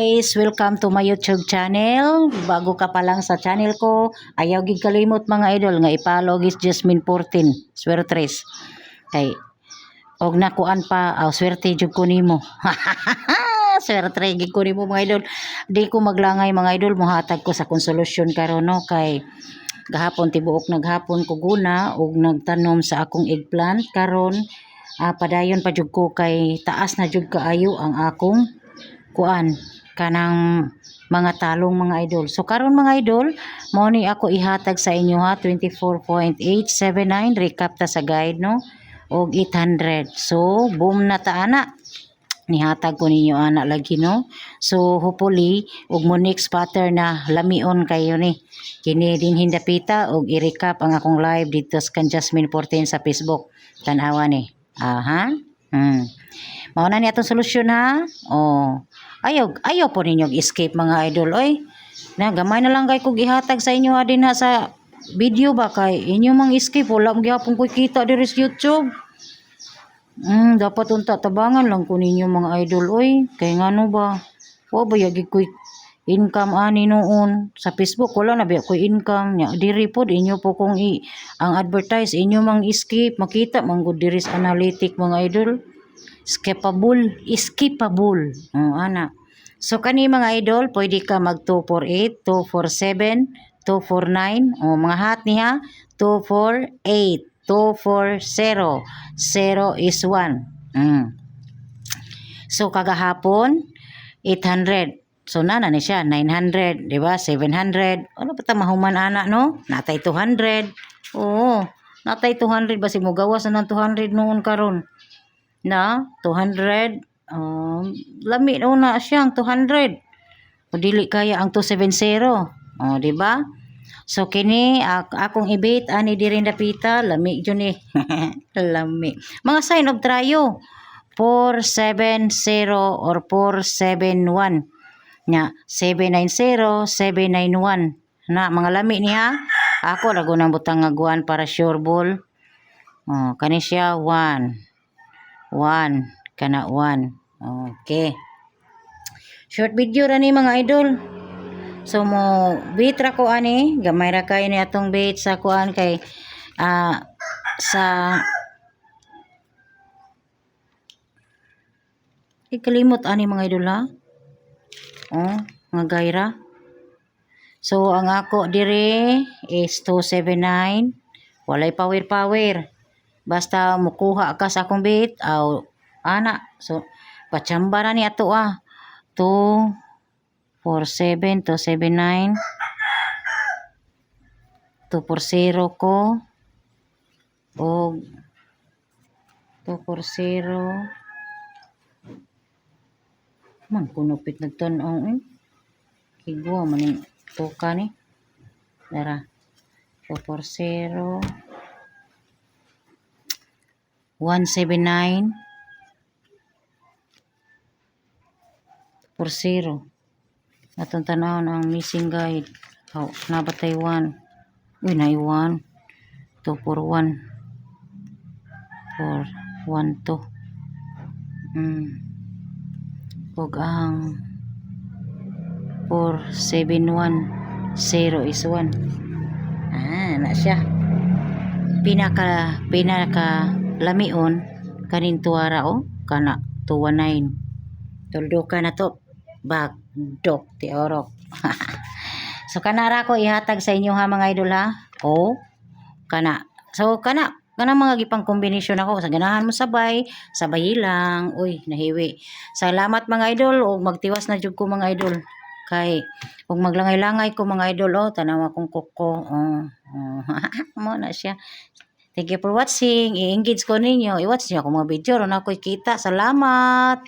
guys! Welcome to my YouTube channel. Bago ka pa lang sa channel ko, ayaw gid kalimot mga idol nga i-follow gis Jasmine 14, Swertres. Kay og nakuan pa, swerte jud ko nimo. Swerte gid ko nimo mga idol. Di ko maglangay mga idol, mohatag ko sa konsolusyon karon no kay gahapon tibuok naghapon ko guna og nagtanom sa akong eggplant karon padayon pa jud ko kay taas na jud kaayo ang akong kuan kanang mga talong mga idol. So karon mga idol, mao ni ako ihatag sa inyo ha 24.879 recap ta sa guide no og 800. So boom na ta ana. Nihatag ko ninyo ana lagi no. So hopefully og mo next pattern na lamion kayo ni. Kini din hindapita og i-recap ang akong live dito sa Jasmine 14 sa Facebook. Tan-awa ni. Aha. Mao na ni atong solusyon ha. Oh. Ayaw po ninyong escape mga idol. Oy, na gamay na lang kay kog ihatag sa inyo din ha sa video ba kay inyo mang escape wala mo gyapon ko kita diri sa YouTube. Dapat unta tabangan lang ko ninyo mga idol. Oy, kay ngano ba? Wa ba yagi ko income ani noon sa Facebook wala na ba ko income nya diri pod inyo po kung ang advertise inyo mang escape makita man gud diri sa analytic mga idol. Skippable ana. So kani mga idol pwede ka mag 248 247 249 mga hat niya 248 240 0 is 1 So kagahapon 800 so na ni siya 900 di ba 700 ano pa ta mahuman ana no natay 200 oo natay 200 basi mo gawas na ng 200 noon karon na 200 lami na siyang 200 o dili kaya ang 270 di ba so kini akong ibit ani diri dapita lami jud ni lami mga sign of trayo 470 or 471 nya 790 791 na mga lami niya ako rago nang butang nga guan para sure ball kani siya 1 kana 1 okay short video ra ni mga idol so mo bait ra ko ani gamay ra kay ni atong bait sa kuan kay sa ikalimot ani mga idol ha mga gaira so ang ako dire is 279 walay power basta mukuha ka sa akong bait ana so pachamba na ni ato 247 279 240 ko o 240 man kunupit nagtan-aw kigwa man ni tuka ni dara 240 179 40 atong tanawon ang missing guide nabatay 1 uy na 1 241 412 ug ang 471 0 is 1 na siya pinaka lamion kanin tuwara kana 219 tuldukan na to bagdok ti orok so kanara ko ihatag sa inyo ha mga idol ha kana so kana mga gipang kombinasyon ako sa ganahan mo sabay lang uy nahiwi salamat mga idol og magtiwas na jud ko mga idol kay og maglangay-langay ko mga idol tanaw akong kuko mo na siya. Thank you for watching. I-engage ko ninyo. I-watch niyo ako mga video. Ron ako'y kita. Salamat.